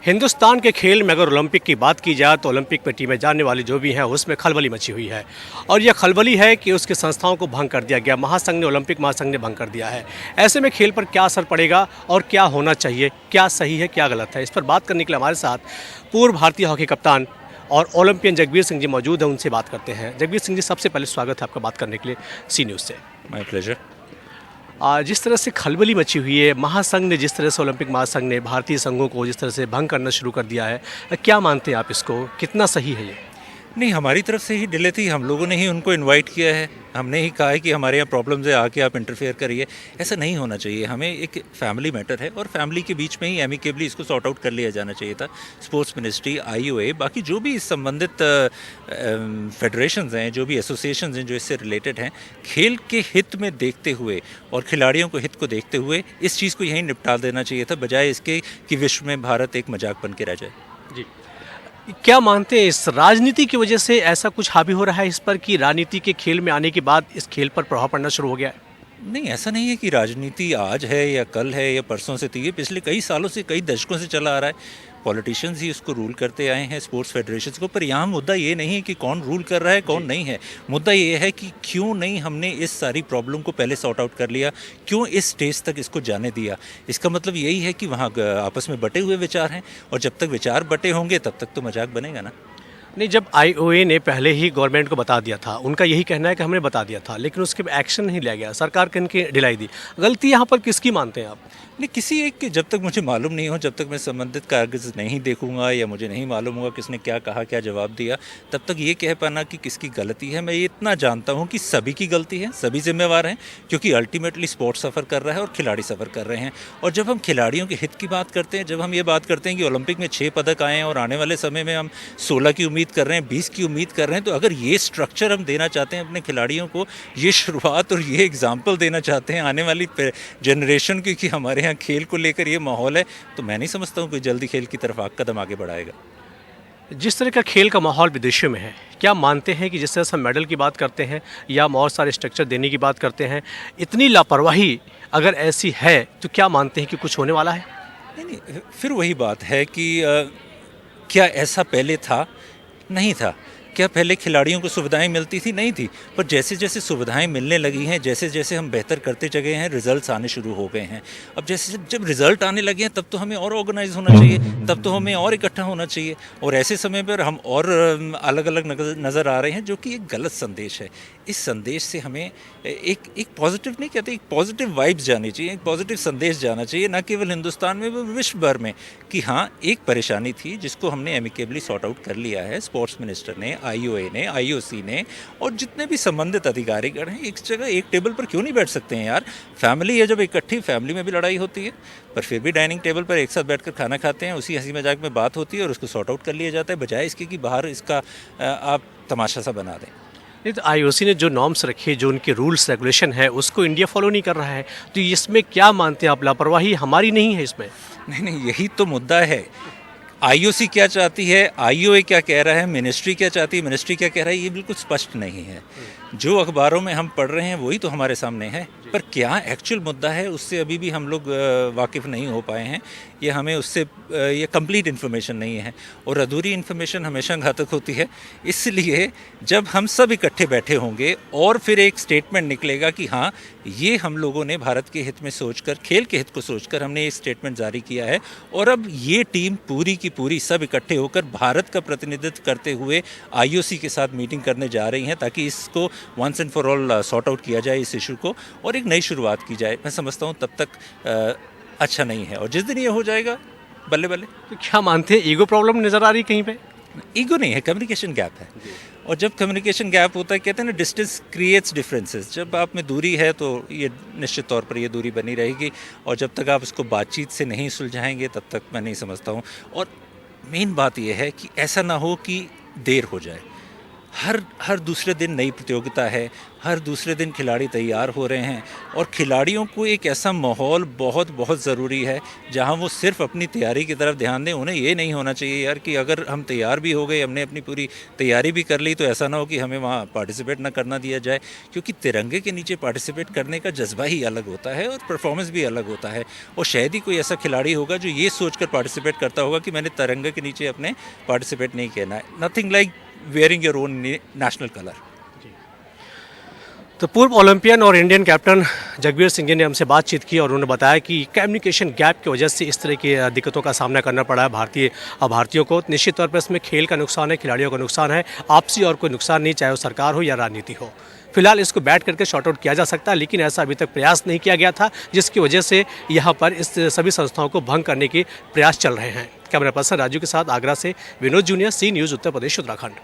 हिंदुस्तान के खेल में अगर ओलंपिक की बात की जाए तो ओलंपिक में टीमें जाने वाली जो भी हैं उसमें खलबली मची हुई है। और यह खलबली है कि उसकी संस्थाओं को भंग कर दिया गया, महासंघ ने, ओलंपिक महासंघ ने भंग कर दिया है। ऐसे में खेल पर क्या असर पड़ेगा और क्या होना चाहिए, क्या सही है क्या गलत है, इस पर बात करने के लिए हमारे साथ पूर्व भारतीय हॉकी कप्तान और ओलंपियन जगबीर सिंह जी मौजूद हैं। उनसे बात करते हैं। जगबीर सिंह जी, सबसे पहले स्वागत है आपका बात करने के लिए सी न्यूज़ से। My pleasure. जिस तरह से खलबली मची हुई है, महासंघ ने जिस तरह से, ओलंपिक महासंघ ने भारतीय संघों को जिस तरह से भंग करना शुरू कर दिया है, क्या मानते हैं आप इसको, कितना सही है ये? नहीं, हमारी तरफ से ही डिले थी, हम लोगों ने ही उनको इनवाइट किया है, हमने ही कहा है कि हमारे यहाँ प्रॉब्लम्स है, आके आप इंटरफेयर करिए। ऐसा नहीं होना चाहिए। हमें एक फैमिली मैटर है और फैमिली के बीच में ही एमिकेबली इसको सॉर्ट आउट कर लिया जाना चाहिए था। स्पोर्ट्स मिनिस्ट्री, आईओए, बाकी जो भी संबंधित फेडरेशंस हैं, जो भी एसोसिएशंस हैं जो इससे रिलेटेड हैं, खेल के हित में देखते हुए और खिलाड़ियों को हित को देखते हुए इस चीज़ को यहीं निपटा देना चाहिए था, बजाय इसके कि विश्व में भारत एक मजाक बन के रह जाए। जी, क्या मानते हैं इस राजनीति की वजह से ऐसा कुछ हावी हो रहा है इस पर कि राजनीति के खेल में आने के बाद इस खेल पर प्रभाव पड़ना शुरू हो गया है? नहीं, ऐसा नहीं है कि राजनीति आज है या कल है या परसों से थी। ये पिछले कई सालों से, कई दशकों से चला आ रहा है। पॉलिटिशियंस ही उसको रूल करते आए हैं, स्पोर्ट्स फेडरेशंस को। पर यहाँ मुद्दा ये नहीं है कि कौन रूल कर रहा है, कौन नहीं है। मुद्दा ये है कि क्यों नहीं हमने इस सारी प्रॉब्लम को पहले सॉर्ट आउट कर लिया, क्यों इस स्टेज तक इसको जाने दिया। इसका मतलब यही है कि वहाँ आपस में बटे हुए विचार हैं, और जब तक विचार बटे होंगे तब तक तो मजाक बनेगा ना। नहीं, जब आईओए ने पहले ही गवर्नमेंट को बता दिया था, उनका यही कहना है कि हमने बता दिया था, लेकिन उसके एक्शन नहीं लिया गया, सरकार के इनकी ढिलाई दी। गलती यहाँ पर किसकी मानते हैं आप? नहीं, किसी एक के, जब तक मुझे मालूम नहीं हो, जब तक मैं संबंधित कागज नहीं देखूंगा या मुझे नहीं मालूम होगा किसने क्या कहा, क्या जवाब दिया, तब तक ये कह पाना कि किसकी गलती है। मैं ये इतना जानता हूँ कि सभी की गलती है, सभी जिम्मेवार हैं, क्योंकि अल्टीमेटली स्पोर्ट्स सफ़र कर रहा है और खिलाड़ी सफ़र कर रहे हैं। और जब हम खिलाड़ियों के हित की बात करते हैं, जब हम ये बात करते हैं कि ओलंपिक में 6 पदक आए हैं और आने वाले समय में हम 16 की उम्मीद कर रहे हैं, 20 की उम्मीद कर रहे हैं, तो अगर ये स्ट्रक्चर हम देना चाहते हैं अपने खिलाड़ियों को, ये शुरुआत और ये एग्जाम्पल देना चाहते हैं आने वाली जनरेशन की कि हमारे यहाँ खेल को लेकर ये माहौल है, तो मैं नहीं समझता हूँ कोई जल्दी खेल की तरफ कदम आगे बढ़ाएगा। जिस तरह का खेल का माहौल विदेशों में है, क्या मानते हैं कि जिस तरह से हम मेडल की बात करते हैं या हम और सारे स्ट्रक्चर देने की बात करते हैं, इतनी लापरवाही अगर ऐसी है तो क्या मानते हैं कि कुछ होने वाला है? नहीं, फिर वही बात है कि क्या ऐसा पहले था? नहीं था। क्या पहले खिलाड़ियों को सुविधाएं मिलती थी? नहीं थी। पर जैसे जैसे सुविधाएं मिलने लगी हैं, जैसे जैसे हम बेहतर करते चले हैं, रिजल्ट्स आने शुरू हो गए हैं। अब जैसे जब रिजल्ट आने लगे हैं, तब तो हमें और ऑर्गेनाइज होना चाहिए, तब तो हमें और इकट्ठा होना चाहिए, और ऐसे समय पर हम और अलग अलग नज़र आ रहे हैं, जो कि एक गलत संदेश है। इस संदेश से हमें एक पॉजिटिव, नहीं कहते, एक पॉजिटिव वाइब्स जानी चाहिए, एक पॉजिटिव संदेश जाना चाहिए, न केवल हिंदुस्तान में, वो विश्व भर में, कि हाँ, एक परेशानी थी जिसको हमने एमिकेबली सॉर्ट आउट कर लिया है। स्पोर्ट्स मिनिस्टर ने, आईओए ने, आईओसी ने, और जितने भी संबंधित अधिकारीगण हैं, एक जगह एक टेबल पर क्यों नहीं बैठ सकते हैं यार? फैमिली है, जब इकट्ठी, फैमिली में भी लड़ाई होती है, पर फिर भी डाइनिंग टेबल पर एक साथ बैठकर खाना खाते हैं, उसी हंसी मजाक में बात होती है और उसको सॉर्ट आउट कर लिया जाता है, बजाय इसके कि बाहर इसका आप तमाशा सा बना दें। नहीं, तो आईओसी ने जो नॉर्म्स रखे, जो उनके रूल्स रेगुलेशन है, उसको इंडिया फॉलो नहीं कर रहा है, तो इसमें क्या मानते हैं आप, लापरवाही हमारी नहीं है इसमें? नहीं, यही तो मुद्दा है। आईओसी क्या चाहती है, आईओए क्या कह रहा है, मिनिस्ट्री क्या चाहती है, मिनिस्ट्री क्या कह रहा है, ये बिल्कुल स्पष्ट नहीं है। जो अखबारों में हम पढ़ रहे हैं वही तो हमारे सामने है, पर क्या एक्चुअल मुद्दा है उससे अभी भी हम लोग वाकिफ़ नहीं हो पाए हैं। ये हमें उससे ये कंप्लीट इन्फॉर्मेशन नहीं है, और अधूरी इन्फॉर्मेशन हमेशा घातक होती है। इसलिए जब हम सब इकट्ठे बैठे होंगे और फिर एक स्टेटमेंट निकलेगा कि हाँ, ये हम लोगों ने भारत के हित में सोचकर, खेल के हित को सोचकर हमने ये स्टेटमेंट जारी किया है, और अब ये टीम पूरी की पूरी सब इकट्ठे होकर भारत का प्रतिनिधित्व करते हुए आईओसी के साथ मीटिंग करने जा रही हैं, ताकि इसको once and for all sort out किया जाए, इस इशू को, और एक नई शुरुआत की जाए। मैं समझता हूँ तब तक अच्छा नहीं है, और जिस दिन ये हो जाएगा, बल्ले बल्ले। तो क्या मानते हैं, ईगो प्रॉब्लम नज़र आ रही कहीं पे? ईगो नहीं है, कम्युनिकेशन गैप है। और जब कम्युनिकेशन गैप होता है, कहते हैं ना, डिस्टेंस क्रिएट्स डिफरेंसेस। जब आप में दूरी है तो ये निश्चित तौर पर ये दूरी बनी रहेगी, और जब तक आप इसको बातचीत से नहीं सुलझाएंगे तब तक मैं नहीं समझता हूँ। और मेन बात यह है कि ऐसा ना हो कि देर हो जाए। हर दूसरे दिन नई प्रतियोगिता है, हर दूसरे दिन खिलाड़ी तैयार हो रहे हैं और खिलाड़ियों को एक ऐसा माहौल बहुत बहुत ज़रूरी है जहां वो सिर्फ अपनी तैयारी की तरफ ध्यान दें। उन्हें ये नहीं होना चाहिए यार कि अगर हम तैयार भी हो गए, हमने अपनी पूरी तैयारी भी कर ली, तो ऐसा ना हो कि हमें वहाँ पार्टिसिपेट ना करना दिया जाए, क्योंकि तिरंगे के नीचे पार्टिसिपेट करने का जज्बा ही अलग होता है और परफॉर्मेंस भी अलग होता है। और शायद ही कोई ऐसा खिलाड़ी होगा जो ये सोचकर पार्टिसिपेट करता होगा कि मैंने तिरंगे के नीचे अपने पार्टिसिपेट नहीं करना है। Nothing like wearing your own national colour. तो पूर्व ओलंपियन और इंडियन कैप्टन जगबीर सिंह जी ने हमसे बातचीत की और उन्होंने बताया कि कम्युनिकेशन गैप की वजह से इस तरह की दिक्कतों का सामना करना पड़ा है भारतीयों को। निश्चित तौर पर इसमें खेल का नुकसान है, खिलाड़ियों का नुकसान है, आपसी और कोई नुकसान नहीं, चाहे वो सरकार हो या राजनीति हो। फिलहाल इसको बैठ करके शॉर्ट आउट किया जा सकता है, लेकिन ऐसा अभी तक प्रयास नहीं किया गया था, जिसकी वजह से यहाँ पर इस सभी संस्थाओं को भंग करने के प्रयास चल रहे हैं। कैमरा पर्सन राजू के साथ आगरा से विनोद जूनियर, सी न्यूज़ उत्तर प्रदेश उत्तराखंड।